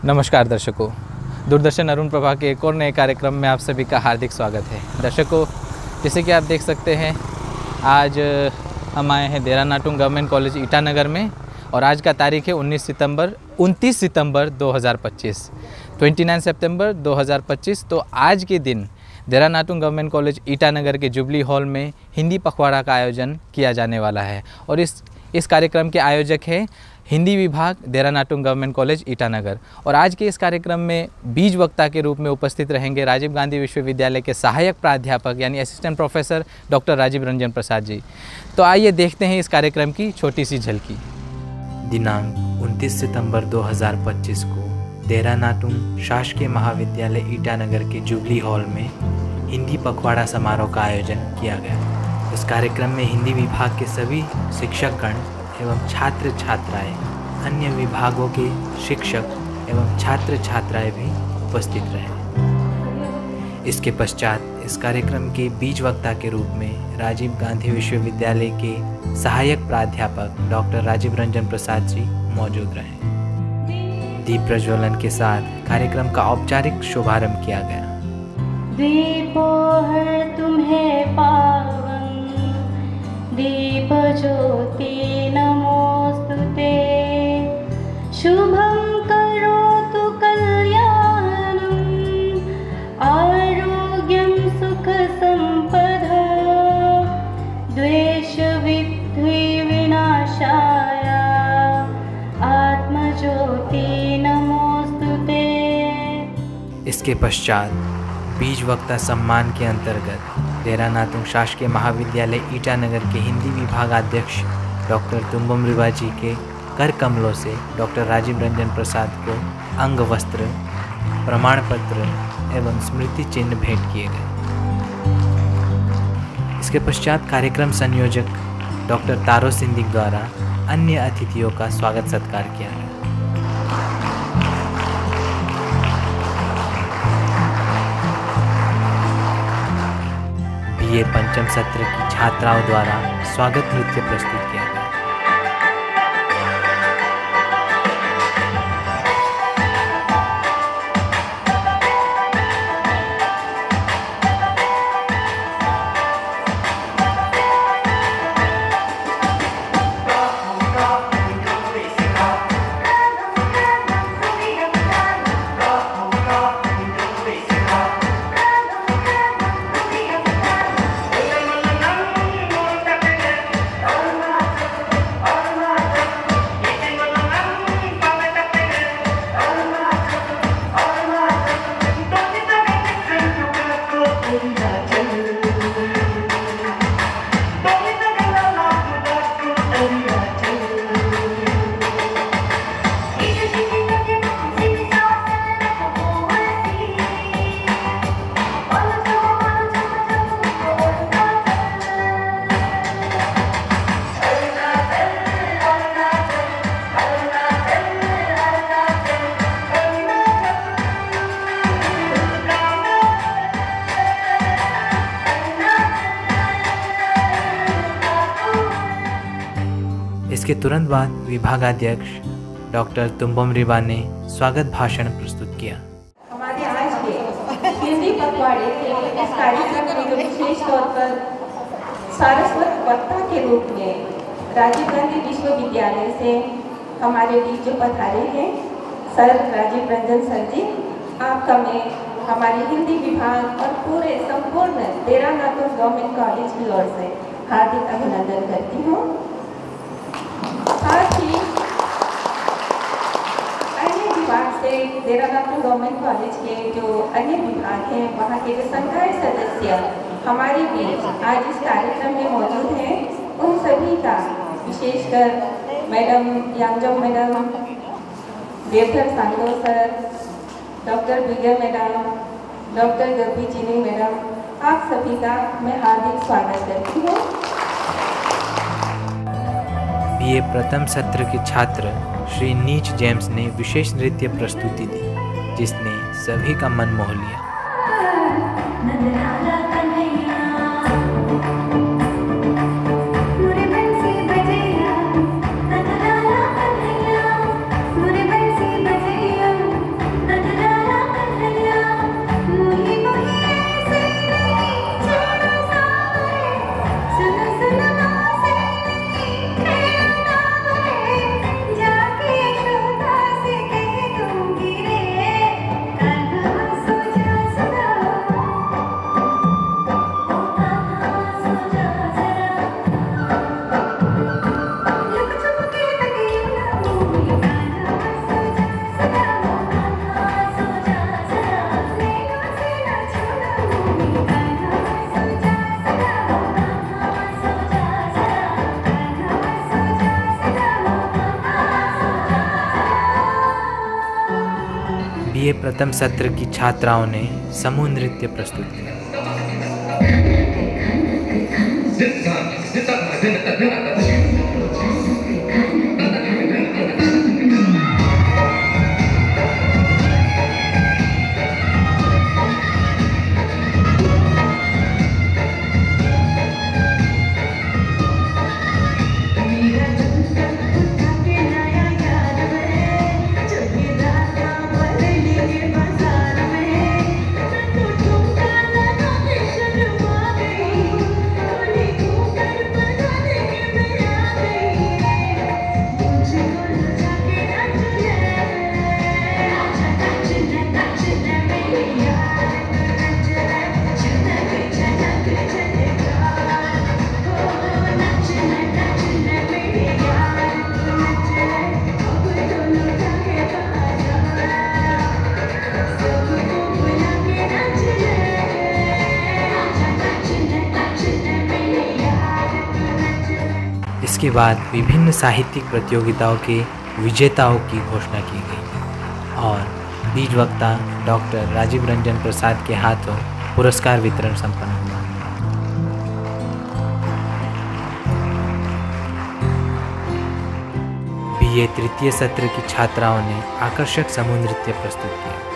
नमस्कार दर्शकों, दूरदर्शन अरुण प्रभा के एक और नए कार्यक्रम में आप सभी का हार्दिक स्वागत है। दर्शकों, जैसे कि आप देख सकते हैं, आज हम आए हैं देरा नाटुंग गवर्नमेंट कॉलेज ईटानगर में और आज का तारीख है 29 सितंबर 2025, 29 सितंबर 2025। तो आज के दिन देरा नाटुंग गवर्नमेंट कॉलेज ईटानगर के जुबली हॉल में हिंदी पखवाड़ा का आयोजन किया जाने वाला है और इस कार्यक्रम के आयोजक हैं हिंदी विभाग देरा नाटुंग गवर्नमेंट कॉलेज ईटानगर। और आज के इस कार्यक्रम में बीज वक्ता के रूप में उपस्थित रहेंगे राजीव गांधी विश्वविद्यालय के सहायक प्राध्यापक यानी assistant professor doctor Rajeev Ranjan Prasad ji. तो आइए देखते हैं इस कार्यक्रम की छोटी सी झलकी। दिनांक 29 सितंबर 2025 को देरा नाटुंग शासकीय महाविद्यालय ईटानगर के जुबली हॉल में हिंदी पखवाड़ा समारोह का आयोजन किया गया। इस कार्यक्रम में हिंदी विभाग के सभी शिक्षकगण एवं छात्र छात्राएं, अन्य विभागों के शिक्षक एवं छात्र छात्राएं भी उपस्थित रहे। इसके पश्चात इस कार्यक्रम के बीज वक्ता के रूप में राजीव गांधी विश्वविद्यालय के सहायक प्राध्यापक डॉक्टर राजीव रंजन प्रसाद जी मौजूद रहे। दीप प्रज्वलन के साथ कार्यक्रम का औपचारिक शुभारंभ किया गया। दीपोहर तुम्हें पावन, दीप ज्योति नमोस्तुते, शुभं करोतु कल्याणं, आरोग्यं सुख संपदा, द्वेष विद्धि विनाशाय, आत्मज्योति नमोस्तुते। इसके पश्चात बीज वक्ता सम्मान के अंतर्गत देरा नाटुंग शासकीय महाविद्यालय ईटानगर के हिंदी विभागाध्यक्ष डॉक्टर तुम्बम रिबा जी के कर कमलों से डॉक्टर राजीव रंजन प्रसाद को अंग वस्त्र, प्रमाण पत्र एवं स्मृति चिन्ह भेंट किए गए। इसके पश्चात कार्यक्रम संयोजक डॉक्टर तारो सिंधिक द्वारा अन्य अतिथियों का स्वागत सत्कार किया गया। बीए पंचम सत्र की छात्राओं द्वारा स्वागत नृत्य प्रस्तुत किया गया। इसके तुरंत बाद विभागाध्यक्ष डॉक्टर तुम्बम रिबा ने स्वागत भाषण प्रस्तुत किया। हमारे आज के हिंदी पखवाड़े के इस कार्यक्रम में विशेष तौर पर सारस्वत वक्ता के रूप में राजीव गांधी विश्वविद्यालय से हमारे बीच जो पधारे हैं सर राजीव रंजन सर जी, आपका मैं हमारे हिंदी विभाग और पूरे संपूर्ण देरा नाटुंग गवर्नमेंट कॉलेज की ओर से हार्दिक अभिनंदन करती हूँ। साथ ही अन्य विभाग से देरा नाटुंग गवर्नमेंट कॉलेज के जो अन्य विभाग हैं, वहाँ के जो संकाय सदस्य हमारे बीच आज इस कार्यक्रम में मौजूद हैं, उन सभी का विशेषकर मैडम यांगजोंग मैडम, देवधर सांगो सर, डॉक्टर विजय मैडम, डॉक्टर गर्भी चिनी मैडम, आप सभी का मैं हार्दिक स्वागत करती हूँ। बीए प्रथम सत्र के छात्र श्री नीच जेम्स ने विशेष नृत्य प्रस्तुति दी, जिसने सभी का मन मोह लिया। प्रथम सत्र की छात्राओं ने समूह नृत्य प्रस्तुत किया। इसके बाद विभिन्न साहित्यिक प्रतियोगिताओं के विजेताओं की घोषणा की गई और बीज वक्ता डॉक्टर राजीव रंजन प्रसाद के हाथों पुरस्कार वितरण संपन्न हुआ। बीए तृतीय सत्र की छात्राओं ने आकर्षक समूह नृत्य प्रस्तुत किया।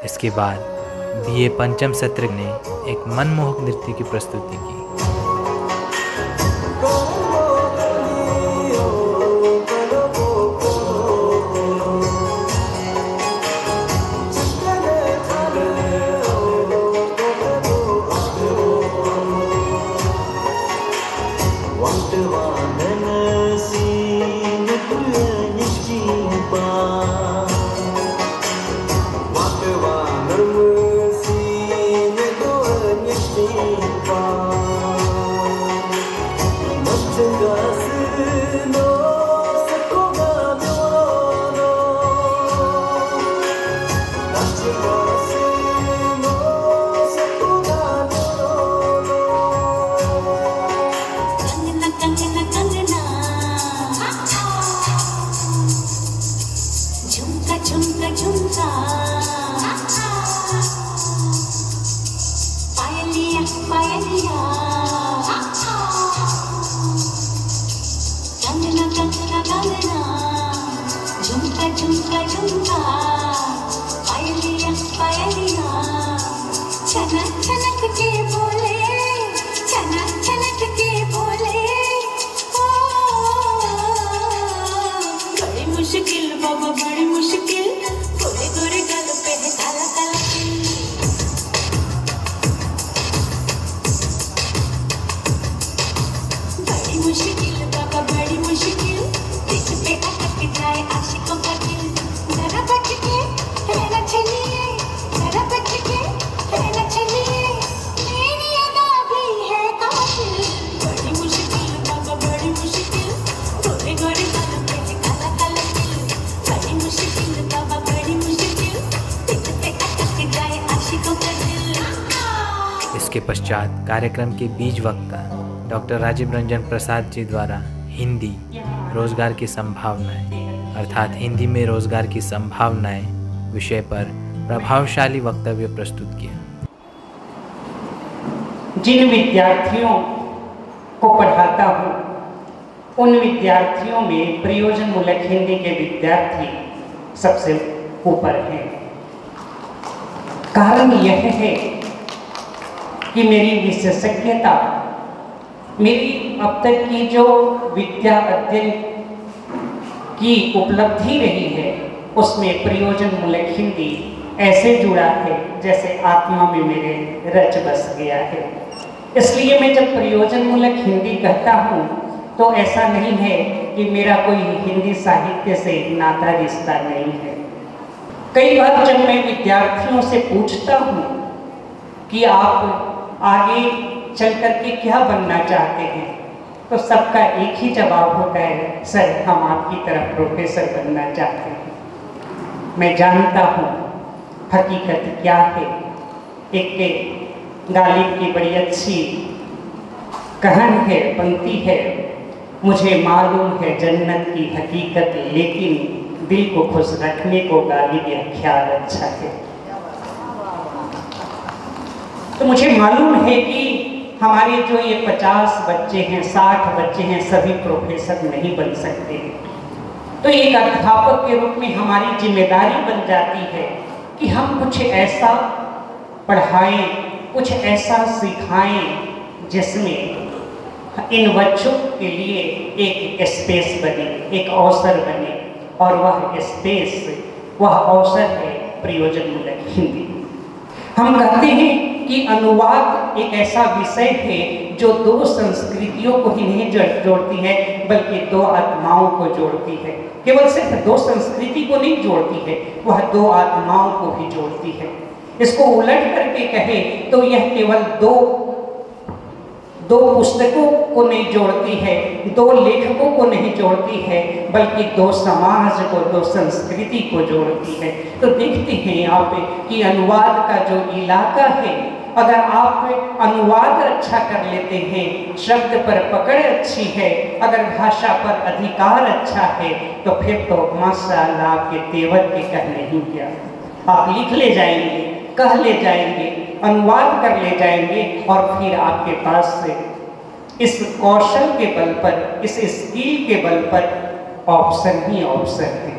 इसके बाद बीए पंचम सत्र ने एक मनमोहक नृत्य की प्रस्तुति की। इसके पश्चात कार्यक्रम के बीज वक्ता डॉक्टर राजीव रंजन प्रसाद जी द्वारा हिंदी रोजगार की संभावनाएं अर्थात हिंदी में रोजगार की संभावनाएं विषय पर प्रभावशाली वक्तव्य प्रस्तुत किया। जिन विद्यार्थियों को पढ़ाता हूँ उन विद्यार्थियों में प्रयोजनमूलक हिंदी के विद्यार्थी सबसे ऊपर हैं। कारण यह है कि मेरी विशेषज्ञता, मेरी अब तक की जो विद्या अध्ययन की उपलब्धि रही है उसमें प्रयोजनमूलक हिंदी ऐसे जुड़ा है जैसे आत्मा में मेरे रच बस गया है। इसलिए मैं जब प्रयोजनमूलक हिंदी कहता हूँ तो ऐसा नहीं है कि मेरा कोई हिंदी साहित्य से नाता रिश्ता नहीं है। कई बार जब मैं विद्यार्थियों से पूछता हूँ कि आप आगे चल करके क्या बनना चाहते हैं तो सबका एक ही जवाब होता है, सर हम आपकी तरह प्रोफेसर बनना चाहते हैं। मैं जानता हूँ हकीकत क्या है। एक गालिब की बड़ी अच्छी कहन है, पंक्ति है, मुझे मालूम है जन्नत की हकीकत लेकिन दिल को खुश रखने को गालिब यह ख्याल अच्छा है। तो मुझे मालूम है कि हमारे जो ये 50 बच्चे हैं, 60 बच्चे हैं, सभी प्रोफेसर नहीं बन सकते। तो एक अध्यापक के रूप में हमारी जिम्मेदारी बन जाती है कि हम कुछ ऐसा पढ़ाएं, कुछ ऐसा सिखाएं जिसमें इन बच्चों के लिए एक स्पेस बने, एक अवसर बने, और वह स्पेस, वह अवसर है प्रयोजनमूलक हिंदी। हम कहते हैं कि अनुवाद एक ऐसा विषय है जो दो संस्कृतियों को ही नहीं जोड़ती है बल्कि दो आत्माओं को जोड़ती है। केवल सिर्फ दो संस्कृति को नहीं जोड़ती है, वह दो आत्माओं को भी जोड़ती है। इसको उलट करके कहे तो यह केवल दो पुस्तकों को नहीं जोड़ती है, दो लेखकों को नहीं जोड़ती है, बल्कि दो समाज को, दो संस्कृति को जोड़ती है। तो देखते हैं आप कि अनुवाद का जो इलाका है, अगर आप अनुवाद अच्छा कर लेते हैं, शब्द पर पकड़ अच्छी है, अगर भाषा पर अधिकार अच्छा है, तो फिर तो माशाअल्लाह आपके तेवर के कहने ही क्या, आप लिख ले जाएंगे, कह ले जाएंगे, अनुवाद कर ले जाएंगे, और फिर आपके पास से इस कौशल के बल पर, इस स्किल के बल पर ऑप्शन ही ऑप्शन है,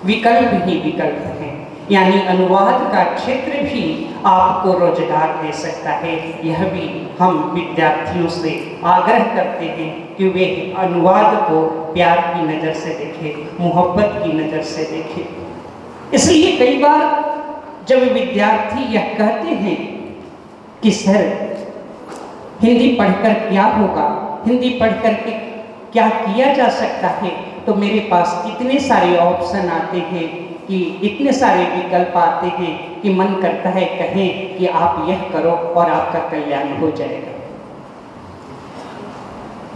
विकल्प ही विकल्प है। यानी अनुवाद का क्षेत्र भी आपको रोजगार दे सकता है। यह भी हम विद्यार्थियों से आग्रह करते हैं कि वे अनुवाद को प्यार की नज़र से देखें, मोहब्बत की नज़र से देखें। इसलिए कई बार जब विद्यार्थी यह कहते हैं कि सर हिंदी पढ़कर क्या होगा, हिंदी पढ़कर के क्या किया जा सकता है, तो मेरे पास इतने सारे ऑप्शन आते हैं कि इतने सारे विकल्प आते हैं कि मन करता है कहें कि आप यह करो और आपका कल्याण हो जाएगा।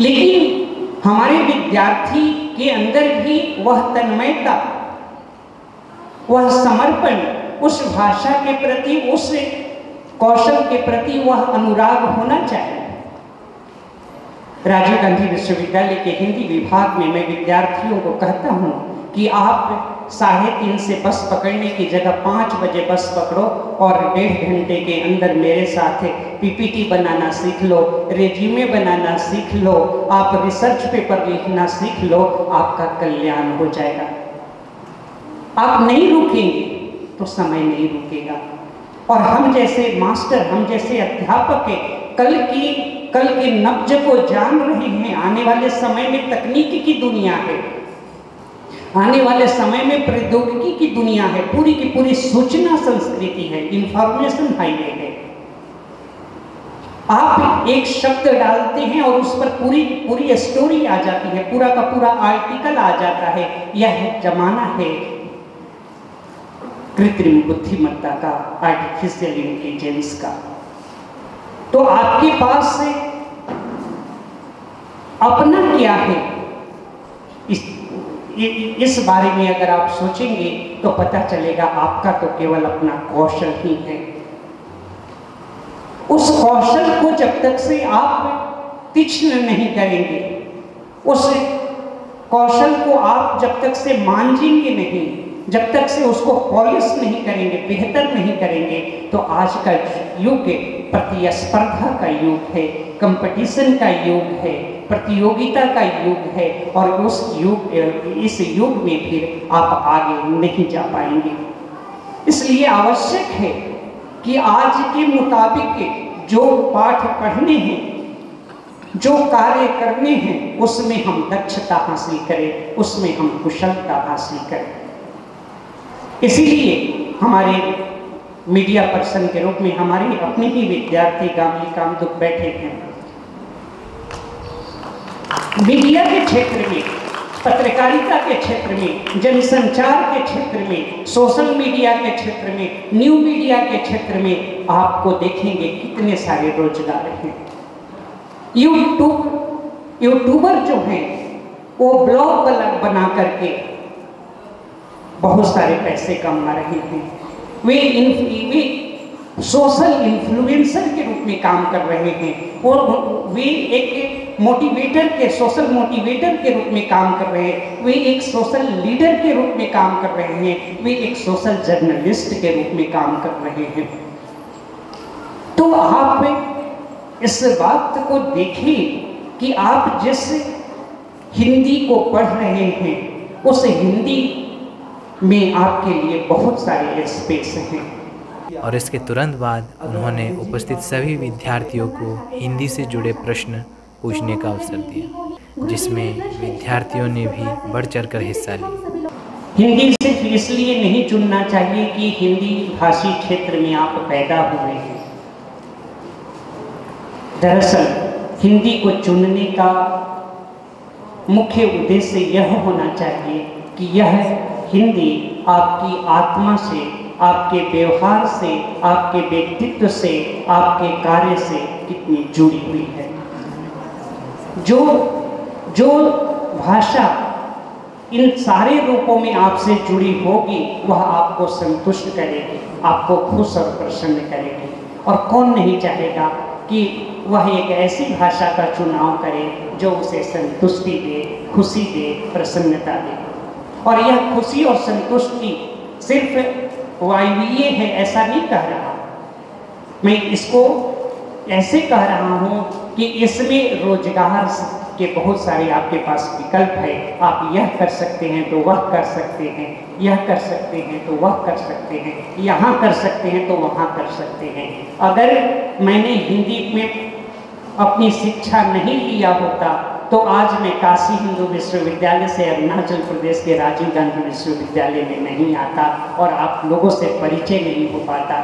लेकिन हमारे विद्यार्थी के अंदर भी वह तन्मयता, वह समर्पण, उस भाषा के प्रति, उस कौशल के प्रति वह अनुराग होना चाहिए। राजीव गांधी विश्वविद्यालय के हिंदी विभाग में मैं विद्यार्थियों को कहता हूँ कि आप 3:30 से बस पकड़ने की जगह 5 बजे बस पकड़ो और 1.5 घंटे के अंदर मेरे साथ पीपीटी बनाना सीख लो, रेज्यूमे बनाना सीख लो, आप रिसर्च पेपर लिखना सीख लो, आपका कल्याण हो जाएगा। आप नहीं रुकेंगे तो समय नहीं रुकेगा। और हम जैसे मास्टर, हम जैसे अध्यापक के कल के नब्ज को जान रहे हैं। आने वाले समय में तकनीकी की दुनिया है, आने वाले समय में प्रौद्योगिकी की दुनिया है, पूरी की पूरी सूचना संस्कृति है, इंफॉर्मेशन हाईवे है। आप एक शब्द डालते हैं और उस पर पूरी स्टोरी आ जाती है, पूरा का पूरा आर्टिकल आ जाता है। यह जमाना है कृत्रिम बुद्धिमत्ता का, आर्टिफिशियल इंटेलिजेंस का। तो आपके पास से अपना क्या है, इस बारे में अगर आप सोचेंगे तो पता चलेगा आपका तो केवल अपना कौशल ही है। उस कौशल को जब तक से आप तीक्ष्ण नहीं करेंगे, उस कौशल को आप जब तक से मांझेंगे नहीं, जब तक से उसको पॉलिश नहीं करेंगे, बेहतर नहीं करेंगे, तो आज का युग प्रतिस्पर्धा का युग है, कंपटीशन का युग है, प्रतियोगिता का युग है, और इस युग में फिर आप आगे नहीं जा पाएंगे। इसलिए आवश्यक है कि आज के मुताबिक जो पाठ पढ़ने हैं, जो कार्य करने हैं, उसमें हम दक्षता हासिल करें, उसमें हम कुशलता हासिल करें। इसीलिए हमारे मीडिया पर्सन के रूप में हमारे अपने ही विद्यार्थी गामी कामदुख बैठे हैं। मीडिया के क्षेत्र में, पत्रकारिता के क्षेत्र में, जनसंचार के क्षेत्र में, सोशल मीडिया के क्षेत्र में, न्यू मीडिया के क्षेत्र में आपको देखेंगे कितने सारे रोजगार हैं। यूट्यूबर जो हैं वो ब्लॉग बना करके बहुत सारे पैसे कमा रहे हैं। वे सोशल इन्फ्लुएंसर के रूप में काम कर रहे हैं, और वे एक मोटिवेटर के, सोशल मोटिवेटर के रूप में काम कर रहे हैं, वे एक सोशल लीडर के रूप में काम कर रहे हैं, वे एक सोशल जर्नलिस्ट के रूप में काम कर रहे हैं। तो आप इस बात को देखिए कि आप जिस हिंदी को पढ़ रहे हैं, उस हिंदी में आपके लिए बहुत सारे स्पेस हैं। और इसके तुरंत बाद उन्होंने उपस्थित सभी विद्यार्थियों को हिंदी से जुड़े प्रश्न पूछने का अवसर दिया, जिसमें विद्यार्थियों ने भी बढ़ चढ़कर हिस्सा लिया। हिंदी सिर्फ इसलिए नहीं चुनना चाहिए कि हिंदी भाषी क्षेत्र में आप पैदा हुए हैं। दरअसल हिंदी को चुनने का मुख्य उद्देश्य यह होना चाहिए कि यह हिंदी आपकी आत्मा से, आपके व्यवहार से, आपके व्यक्तित्व से, आपके कार्य से कितनी जुड़ी हुई है। जो भाषा इन सारे रूपों में आपसे जुड़ी होगी, वह आपको संतुष्ट करेगी, आपको खुश और प्रसन्न करेगी। और कौन नहीं चाहेगा कि वह एक ऐसी भाषा का चुनाव करे जो उसे संतुष्टि दे, खुशी दे, प्रसन्नता दे। और यह खुशी और संतुष्टि सिर्फ वायवीय है ऐसा नहीं कह रहा, मैं इसको ऐसे कह रहा हूँ कि इसमें रोजगार के बहुत सारे आपके पास विकल्प है। आप यह कर सकते हैं तो वह कर सकते हैं, यह कर सकते हैं तो वह कर सकते हैं, यहाँ कर सकते हैं तो वहाँ कर सकते हैं। अगर मैंने हिंदी में अपनी शिक्षा नहीं लिया होता तो आज मैं काशी हिंदू विश्वविद्यालय से अरुणाचल प्रदेश के राजीव गांधी विश्वविद्यालय में नहीं आता और आप लोगों से परिचय नहीं हो पाता।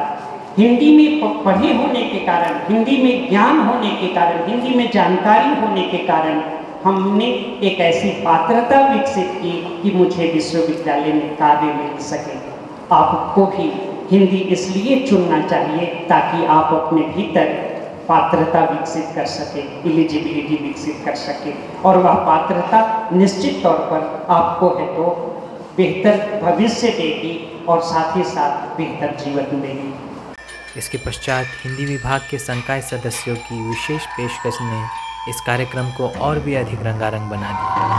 हिंदी में पढ़े होने के कारण, हिंदी में ज्ञान होने के कारण, हिंदी में जानकारी होने के कारण हमने एक ऐसी पात्रता विकसित की कि मुझे विश्वविद्यालय में कार्य मिल सके। आपको भी हिंदी इसलिए चुनना चाहिए ताकि आप अपने भीतर पात्रता विकसित कर सके, एलिजिबिलिटी विकसित कर सके, और वह पात्रता निश्चित तौर पर आपको है तो बेहतर भविष्य देगी और साथ ही साथ बेहतर जीवन देगी। इसके पश्चात हिंदी विभाग के संकाय सदस्यों की विशेष पेशकश ने इस कार्यक्रम को और भी अधिक रंगारंग बना दिया।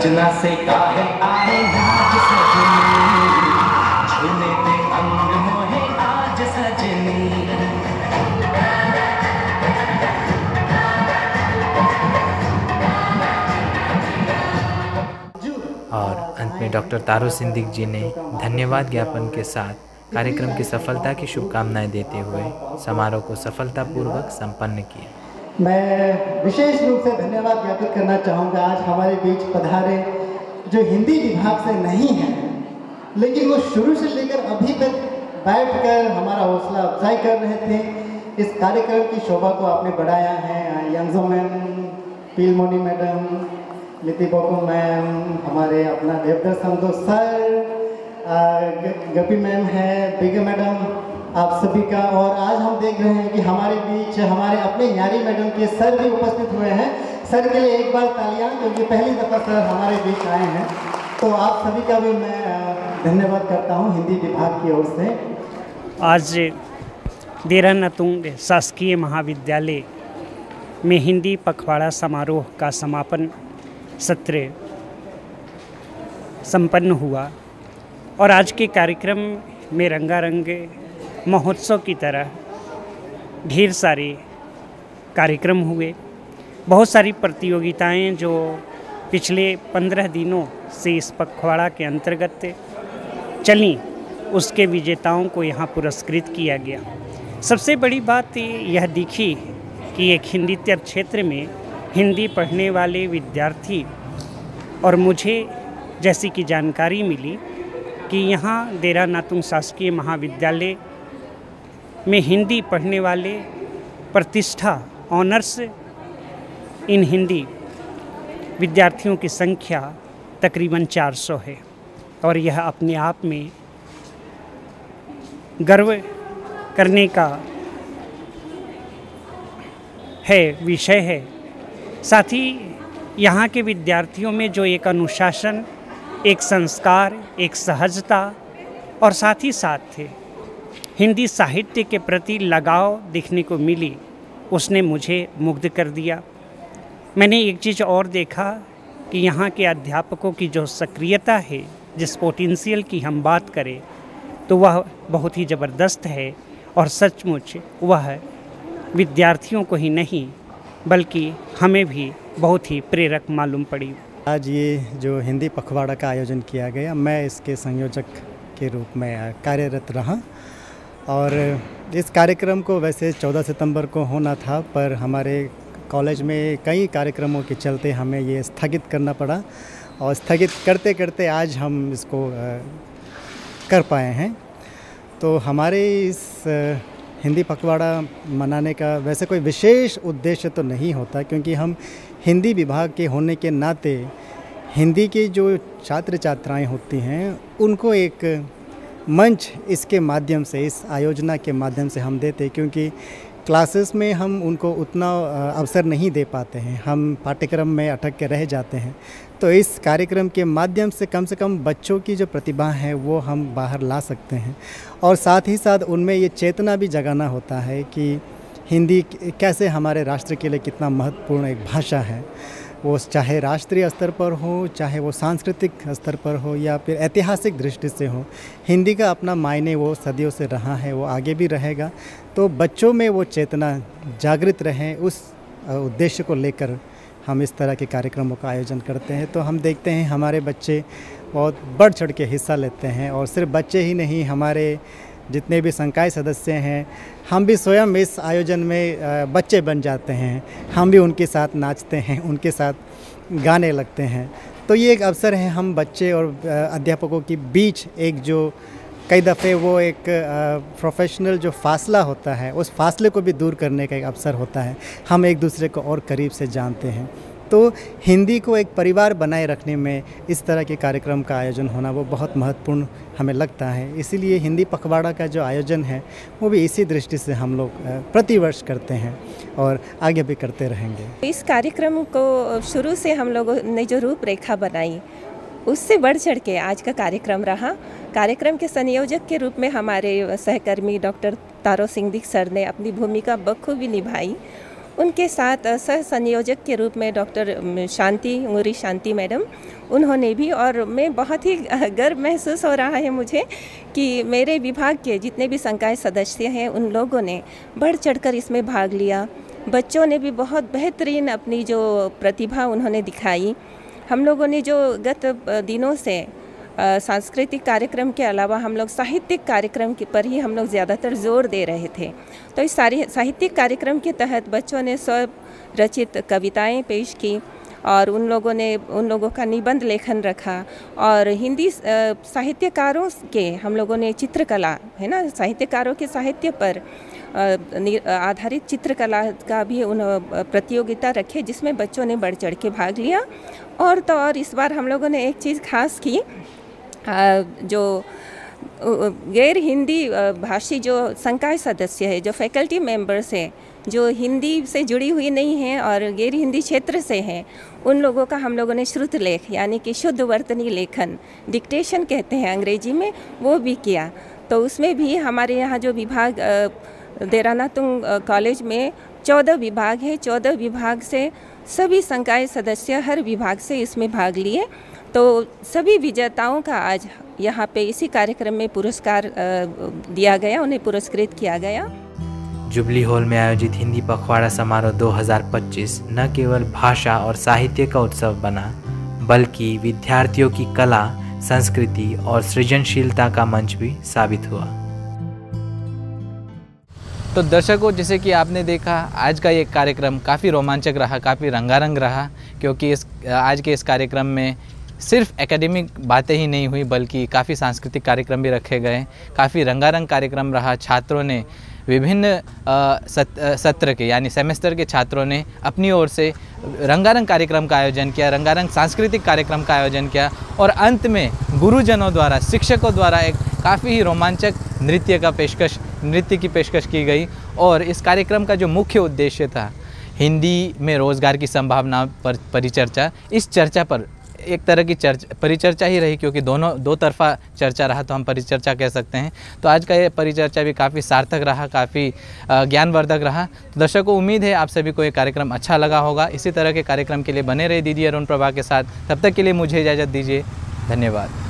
सजना से काहे आए नाज सजनी, झूले पे अंग मोहे आज सजनी। और अंत में डॉक्टर तारो सिंदीक जी ने धन्यवाद ज्ञापन के साथ कार्यक्रम की सफलता की शुभकामनाएं देते हुए समारोह को सफलतापूर्वक संपन्न किया। मैं विशेष रूप से धन्यवाद ज्ञापित करना चाहूँगा आज हमारे बीच पधारे जो हिंदी विभाग से नहीं हैं, लेकिन वो शुरू से लेकर अभी तक बैठकर हमारा हौसला अफजाई कर रहे थे। इस कार्यक्रम की शोभा को आपने बढ़ाया है। यंगजो मैम, पीलमोनी मैडम, लिति बोको मैम, हमारे अपना देवदत्त संतोष सर, गपी मैम है, बिगे मैडम, आप सभी का। और आज हम देख रहे हैं कि हमारे बीच हमारे अपने न्यारी मैडम के सर भी उपस्थित हुए हैं। सर के लिए एक बार तालियां, क्योंकि पहली दफ़ा सर हमारे बीच आए हैं। तो आप सभी का भी मैं धन्यवाद करता हूं हिंदी विभाग की ओर से। आज देरा नातुंग शासकीय महाविद्यालय में हिंदी पखवाड़ा समारोह का समापन सत्र संपन्न हुआ और आज के कार्यक्रम में रंगारंग महोत्सव की तरह ढेर सारे कार्यक्रम हुए। बहुत सारी प्रतियोगिताएं जो पिछले 15 दिनों से इस पखवाड़ा के अंतर्गत चली, उसके विजेताओं को यहाँ पुरस्कृत किया गया। सबसे बड़ी बात यह दिखी कि एक हिंदीतर क्षेत्र में हिंदी पढ़ने वाले विद्यार्थी, और मुझे जैसी कि जानकारी मिली कि यहाँ देरा नातुंग शासकीय महाविद्यालय में हिंदी पढ़ने वाले प्रतिष्ठा ऑनर्स इन हिंदी विद्यार्थियों की संख्या तकरीबन 400 है और यह अपने आप में गर्व करने का है विषय है। साथ ही यहाँ के विद्यार्थियों में जो एक अनुशासन, एक संस्कार, एक सहजता और साथ ही साथ हिंदी साहित्य के प्रति लगाव देखने को मिली, उसने मुझे मुग्ध कर दिया। मैंने एक चीज़ और देखा कि यहाँ के अध्यापकों की जो सक्रियता है, जिस पोटेंशियल की हम बात करें तो वह बहुत ही ज़बरदस्त है और सचमुच वह विद्यार्थियों को ही नहीं बल्कि हमें भी बहुत ही प्रेरक मालूम पड़ी। आज ये जो हिंदी पखवाड़ा का आयोजन किया गया, मैं इसके संयोजक के रूप में कार्यरत रहा और इस कार्यक्रम को वैसे 14 सितंबर को होना था, पर हमारे कॉलेज में कई कार्यक्रमों के चलते हमें ये स्थगित करना पड़ा और स्थगित करते करते आज हम इसको कर पाए हैं। तो हमारे इस हिंदी पखवाड़ा मनाने का वैसे कोई विशेष उद्देश्य तो नहीं होता, क्योंकि हम हिंदी विभाग के होने के नाते हिंदी के जो छात्र छात्राएं होती हैं उनको एक मंच इसके माध्यम से, इस आयोजना के माध्यम से हम देते, क्योंकि क्लासेस में हम उनको उतना अवसर नहीं दे पाते हैं, हम पाठ्यक्रम में अटक के रह जाते हैं। तो इस कार्यक्रम के माध्यम से कम बच्चों की जो प्रतिभा है वो हम बाहर ला सकते हैं और साथ ही साथ उनमें ये चेतना भी जगाना होता है कि हिंदी कैसे हमारे राष्ट्र के लिए कितना महत्वपूर्ण एक भाषा है। वो चाहे राष्ट्रीय स्तर पर हो, चाहे वो सांस्कृतिक स्तर पर हो या फिर ऐतिहासिक दृष्टि से हो, हिंदी का अपना मायने वो सदियों से रहा है, वो आगे भी रहेगा। तो बच्चों में वो चेतना जागृत रहे, उस उद्देश्य को लेकर हम इस तरह के कार्यक्रमों का आयोजन करते हैं। तो हम देखते हैं हमारे बच्चे बहुत बढ़ चढ़ के हिस्सा लेते हैं और सिर्फ बच्चे ही नहीं, हमारे जितने भी संकाय सदस्य हैं, हम भी स्वयं इस आयोजन में बच्चे बन जाते हैं, हम भी उनके साथ नाचते हैं, उनके साथ गाने लगते हैं। तो ये एक अवसर है हम बच्चे और अध्यापकों के बीच एक जो कई दफ़े वो एक प्रोफेशनल जो फासला होता है, उस फासले को भी दूर करने का एक अवसर होता है। हम एक दूसरे को और करीब से जानते हैं। तो हिंदी को एक परिवार बनाए रखने में इस तरह के कार्यक्रम का आयोजन होना वो बहुत महत्वपूर्ण हमें लगता है। इसीलिए हिंदी पखवाड़ा का जो आयोजन है वो भी इसी दृष्टि से हम लोग प्रतिवर्ष करते हैं और आगे भी करते रहेंगे। इस कार्यक्रम को शुरू से हम लोगों ने जो रूपरेखा बनाई, उससे बढ़ चढ़ के आज का कार्यक्रम रहा। कार्यक्रम के संयोजक के रूप में हमारे सहकर्मी डॉक्टर तारो सिंदीक सर ने अपनी भूमिका बखूबी निभाई उनके साथ सह संयोजक के रूप में डॉक्टर शांति मुरी शांति मैडम, उन्होंने भी, और मैं बहुत ही गर्व महसूस हो रहा है मुझे कि मेरे विभाग के जितने भी संकाय सदस्य हैं उन लोगों ने बढ़ चढ़कर इसमें भाग लिया। बच्चों ने भी बहुत बेहतरीन अपनी जो प्रतिभा उन्होंने दिखाई। हम लोगों ने जो गत दिनों से सांस्कृतिक कार्यक्रम के अलावा हम लोग साहित्यिक कार्यक्रम के पर ही हम लोग ज़्यादातर जोर दे रहे थे। तो इस साहित्यिक कार्यक्रम के तहत बच्चों ने स्वरचित कविताएं पेश की और उन लोगों का निबंध लेखन रखा, और हिंदी साहित्यकारों के हम लोगों ने चित्रकला, है ना, साहित्यकारों के साहित्य पर आधारित चित्रकला का भी उन प्रतियोगिता रखे, जिसमें बच्चों ने बढ़ चढ़ के भाग लिया। और तो और इस बार हम लोगों ने एक चीज़ खास की, जो गैर हिंदी भाषी जो संकाय सदस्य है, जो फैकल्टी मेंबर्स हैं, जो हिंदी से जुड़ी हुई नहीं हैं और गैर हिंदी क्षेत्र से हैं, उन लोगों का हम लोगों ने श्रुत लेख यानी कि शुद्ध वर्तनी लेखन, डिक्टेशन कहते हैं अंग्रेजी में, वो भी किया। तो उसमें भी हमारे यहाँ जो विभाग देरानातुंग कॉलेज में 14 विभाग है, 14 विभाग से सभी संकाय सदस्य हर विभाग से इसमें भाग लिए। तो सभी विजेताओं का आज यहाँ पे इसी कार्यक्रम में पुरस्कार दिया गया, उन्हें पुरस्कृत किया गया। जुबली हॉल में आयोजित हिंदी पखवाड़ा समारोह 2025 न केवल भाषा और साहित्य का उत्सव बना, बल्कि विद्यार्थियों की कला, संस्कृति और सृजनशीलता का मंच भी साबित हुआ। तो दर्शकों, जैसे कि आपने देखा, आज का ये कार्यक्रम काफ़ी रोमांचक रहा, काफ़ी रंगारंग रहा, क्योंकि आज के इस कार्यक्रम में सिर्फ एकेडमिक बातें ही नहीं हुई, बल्कि काफ़ी सांस्कृतिक कार्यक्रम भी रखे गए। काफ़ी रंगारंग कार्यक्रम रहा। छात्रों ने विभिन्न सत्र के यानी सेमेस्टर के छात्रों ने अपनी ओर से रंगारंग कार्यक्रम का आयोजन किया, रंगारंग सांस्कृतिक कार्यक्रम का आयोजन किया, और अंत में गुरुजनों द्वारा, शिक्षकों द्वारा एक काफ़ी ही रोमांचक नृत्य की पेशकश की गई। और इस कार्यक्रम का जो मुख्य उद्देश्य था, हिंदी में रोज़गार की संभावना पर परिचर्चा, इस चर्चा पर एक तरह की परिचर्चा ही रही, क्योंकि दो तरफा चर्चा रहा, तो हम परिचर्चा कह सकते हैं। तो आज का ये परिचर्चा भी काफ़ी सार्थक रहा, काफ़ी ज्ञानवर्धक रहा। तो दर्शकों, उम्मीद है आप सभी को ये कार्यक्रम अच्छा लगा होगा। इसी तरह के कार्यक्रम के लिए बने रहे दीदी अरुण प्रभा के साथ। तब तक के लिए मुझे इजाज़त दीजिए। धन्यवाद।